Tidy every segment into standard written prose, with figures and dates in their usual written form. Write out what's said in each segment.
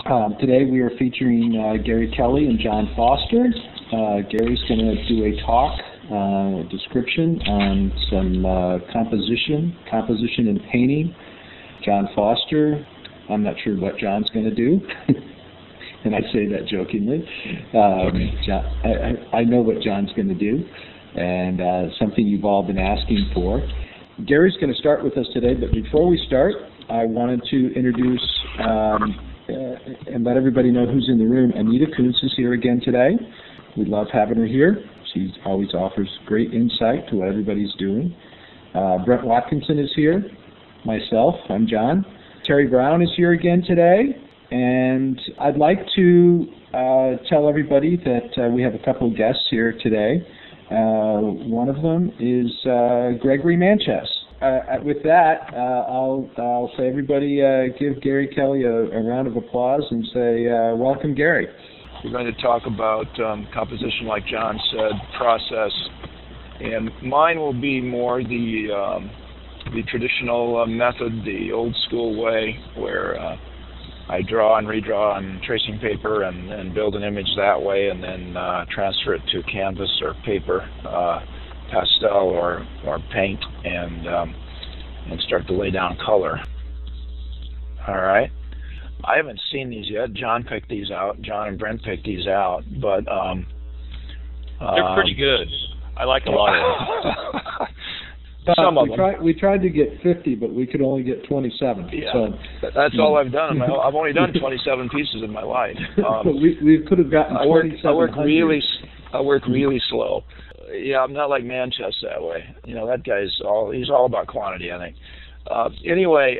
Today we are featuring Gary Kelley and John Foster. Gary's going to do a talk, description on some composition and painting. John Foster, I'm not sure what John's going to do, and I say that jokingly. I know what John's going to do, and something you've all been asking for. Gary's going to start with us today, but before we start, I wanted to introduce and let everybody know who's in the room. Anita Kuntz is here again today. We love having her here. She always offers great insight to what everybody's doing. Brent Watkinson is here. Myself, I'm John. Terry Brown is here again today. And I'd like to tell everybody that we have a couple of guests here today. One of them is Gregory Manchess. With that, I'll say everybody give Gary Kelley a round of applause and say, welcome, Gary. We're going to talk about composition, like John said, process, and mine will be more the traditional method, the old school way, where I draw and redraw on tracing paper and build an image that way, and then transfer it to canvas or paper, pastel or paint, and start to lay down color. All right. I haven't seen these yet. John picked these out. John and Brent picked these out, but they're pretty good. I like a lot of them. Some of them. We tried to get 50, but we could only get 27. Yeah, so, that's all I've done. I've only done 27 pieces in my life. But we could have gotten 2,700. I work really slow. Yeah, I'm not like Manchess that way. You know, that guy's he's all about quantity, I think. Anyway,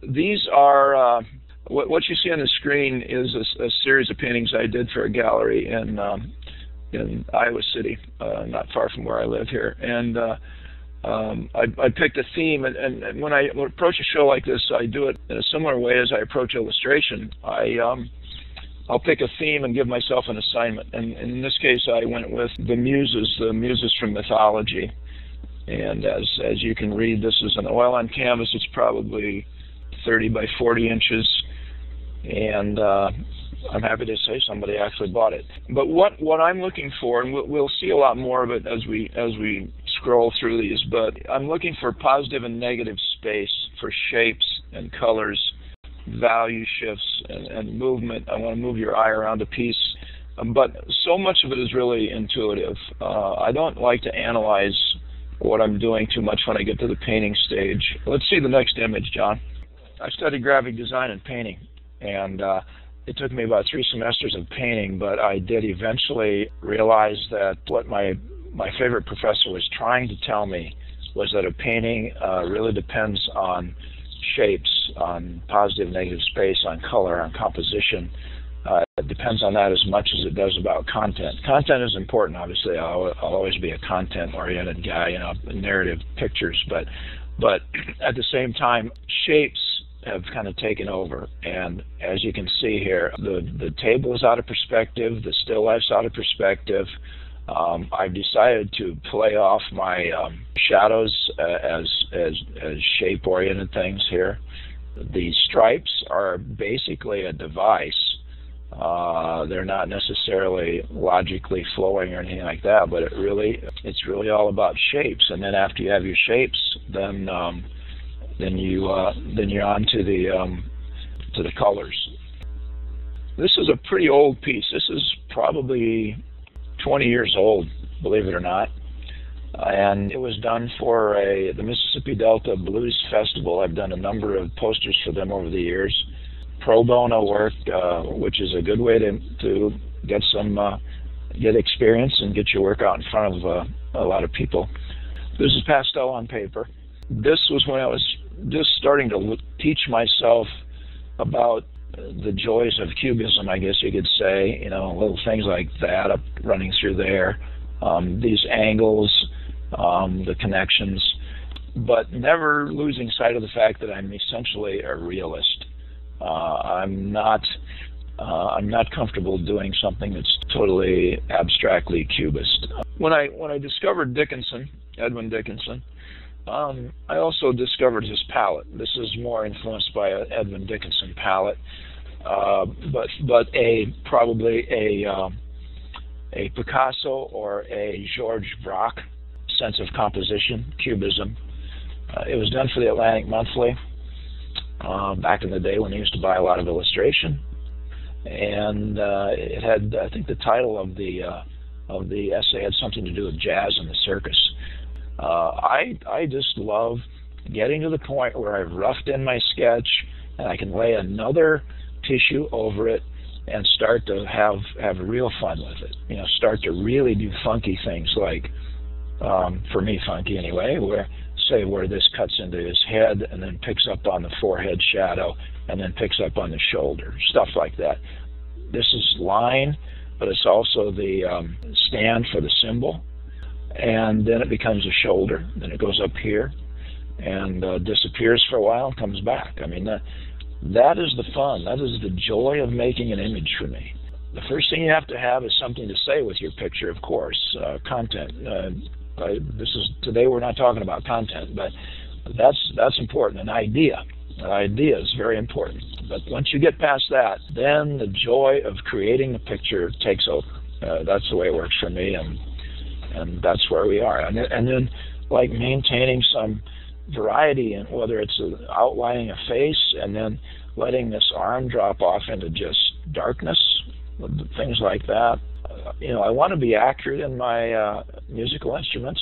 these are, what you see on the screen is a series of paintings I did for a gallery in Iowa City, not far from where I live here. And I picked a theme, and when I approach a show like this, I do it in a similar way as I approach illustration. I'll pick a theme and give myself an assignment. And in this case, I went with the muses from mythology. And as you can read, this is an oil on canvas. It's probably 30 by 40 inches. And I'm happy to say somebody actually bought it. But what I'm looking for, and we'll see a lot more of it as we scroll through these, but I'm looking for positive and negative space for shapes and colors, value shifts and movement. I want to move your eye around a piece, but so much of it is really intuitive. I don't like to analyze what I'm doing too much when I get to the painting stage. Let's see the next image, John. I studied graphic design and painting, and it took me about 3 semesters of painting, but I did eventually realize that what my favorite professor was trying to tell me was that a painting really depends on shapes, on positive, negative space, on color, on composition. It depends on that as much as it does about content. Content is important, obviously. I'll always be a content-oriented guy, narrative pictures, but at the same time, shapes have kind of taken over. And as you can see here, the table is out of perspective, the still life's out of perspective. I've decided to play off my shadows as shape-oriented things here. The stripes are basically a device. They're not necessarily logically flowing or anything like that, but it's really all about shapes. And then after you have your shapes, then you're on to the colors. This is a pretty old piece. This is probably 20 years old, believe it or not, and it was done for the Mississippi Delta Blues Festival. I've done a number of posters for them over the years. Pro bono work, which is a good way to get experience and get your work out in front of a lot of people. This is pastel on paper. This was when I was just starting to teach myself about the joys of cubism, I guess you could say, little things like that up running through there, these angles, the connections, but never losing sight of the fact that I'm essentially a realist. I'm not comfortable doing something that's totally abstractly cubist. When I discovered Edwin Dickinson, I also discovered his palette. This is more influenced by an Edwin Dickinson palette, but probably a Picasso or a George Braque sense of composition, cubism. It was done for the Atlantic Monthly back in the day when I used to buy a lot of illustration, and it had, I think, the title of the essay had something to do with jazz and the circus. I just love getting to the point where I've roughed in my sketch and I can lay another tissue over it and start to have real fun with it. You know, start to really do funky things like, for me, funky anyway, where this cuts into his head and then picks up on the forehead shadow and then picks up on the shoulder, stuff like that. This is line, but it's also the stand for the symbol, and then it becomes a shoulder, then it goes up here and disappears for a while and comes back. I mean, that is the fun. That is the joy of making an image for me. The first thing you have to have is something to say with your picture, of course, content. Today we're not talking about content, but that's important. An idea is very important. But once you get past that, then the joy of creating the picture takes over. That's the way it works for me, and that's where we are. And then, like, maintaining some variety, in whether it's outlining a face and then letting this arm drop off into just darkness, things like that. I want to be accurate in my musical instruments,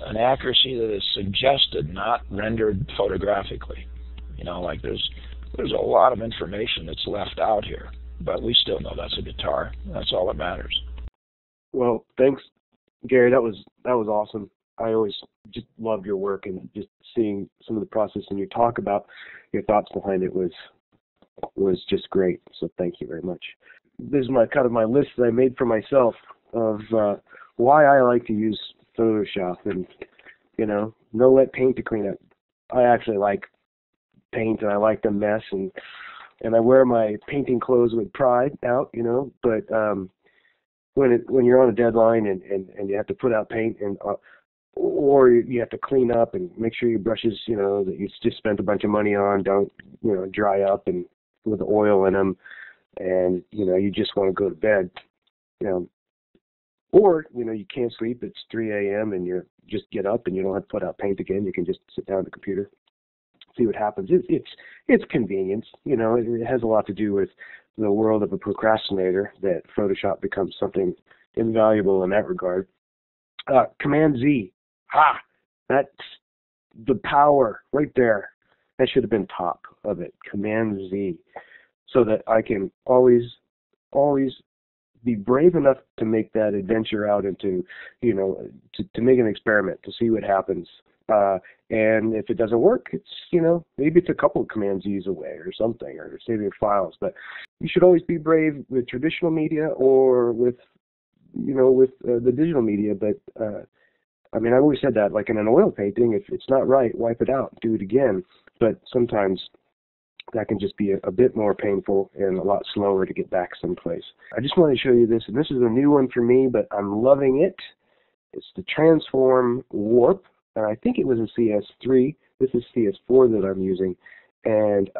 an accuracy that is suggested, not rendered photographically. Like there's a lot of information that's left out here, but we still know that's a guitar. That's all that matters. Well, thanks, Gary. That was awesome. I always just loved your work, and just seeing some of the process and you talk about your thoughts behind it was just great. So thank you very much. This is my list that I made for myself of why I like to use Photoshop, and no wet paint to clean up. I actually like paint, and I like the mess, and I wear my painting clothes with pride out, but when you're on a deadline and you have to put out paint, and or you have to clean up and make sure your brushes, that you just spent a bunch of money on, don't dry up and with oil in them, and you just want to go to bed, or you can't sleep, it's 3 a.m. and you just get up and you don't have to put out paint again. You can just sit down at the computer, see what happens. It's convenience. It has a lot to do with the world of a procrastinator, that Photoshop becomes something invaluable in that regard. Command Z, that's the power right there. That should have been top of it. Command Z, so that I can always be brave enough to make that adventure out into, to make an experiment, to see what happens. And if it doesn't work, it's, maybe it's a couple of Command Z's away or something, or save your files. But you should always be brave with traditional media or with the digital media. But, I've always said that, like in an oil painting, if it's not right, wipe it out, do it again. But sometimes that can just be a bit more painful and a lot slower to get back someplace. I just want to show you this, and this is a new one for me, but I'm loving it. It's the Transform Warp, and I think it was a CS3. This is CS4 that I'm using, and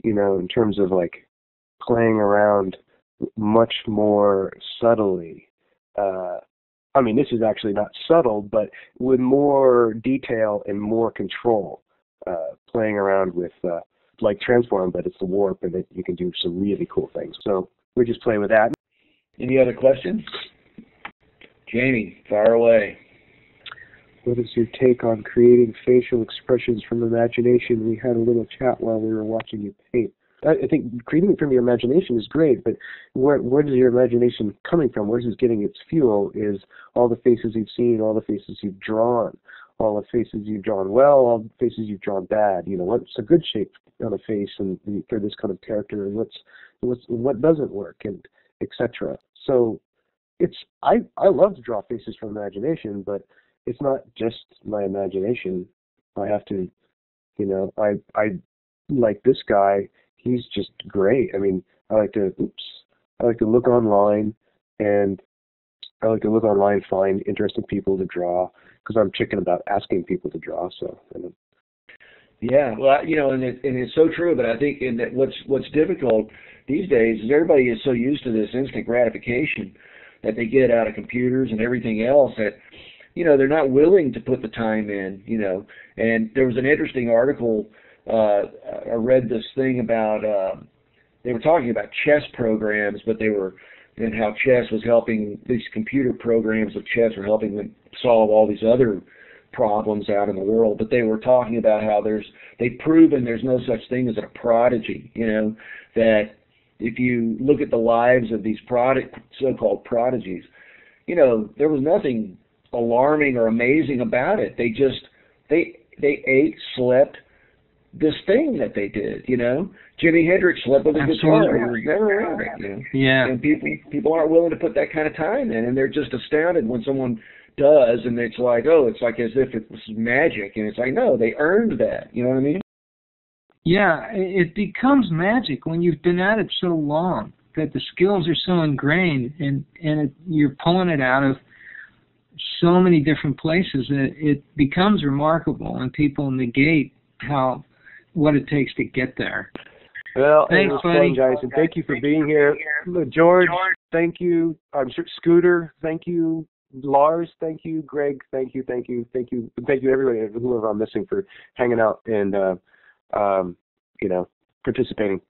in terms of like playing around much more subtly. This is actually not subtle, but with more detail and more control, playing around with like Transform, but it's the Warp, and you can do some really cool things. So we just play with that. Any other questions? Jamie, fire away. What is your take on creating facial expressions from imagination? We had a little chat while we were watching you paint. I think creating it from your imagination is great, but where is your imagination coming from? Where is it getting its fuel? Is all the faces you've seen, all the faces you've drawn, all the faces you've drawn well, all the faces you've drawn bad. What's a good shape on a face and for this kind of character, and what doesn't work, and etc. So I love to draw faces from imagination, but it's not just my imagination. I have to, I like this guy. He's just great. I like to look online and I like to look online, find interesting people to draw, because I'm chicken about asking people to draw. So. Yeah, well, and it's so true. But I think that what's difficult these days is everybody is so used to this instant gratification that they get out of computers and everything else that they're not willing to put the time in. And there was an interesting article. I read this thing about they were talking about chess programs, but and how chess was helping, these computer programs of chess were helping them solve all these other problems out in the world. But they were talking about how they've proven there's no such thing as a prodigy, that if you look at the lives of these so-called prodigies, there was nothing alarming or amazing about it. They ate, slept, this thing that they did, Jimi Hendrix slept with a guitar. He was never around it, Yeah. And people aren't willing to put that kind of time in, and they're just astounded when someone does, and it's like, it's like as if it was magic, and it's like, no, they earned that. You know what I mean? Yeah, it becomes magic when you've been at it so long that the skills are so ingrained, and you're pulling it out of so many different places that it becomes remarkable, and people negate what it takes to get there. Well, thanks, it was buddy. fun, guys, and thank you for being here. George, thank you. I'm sure Scooter, thank you. Lars, thank you. Greg, thank you, everybody, whoever I'm missing, for hanging out and participating.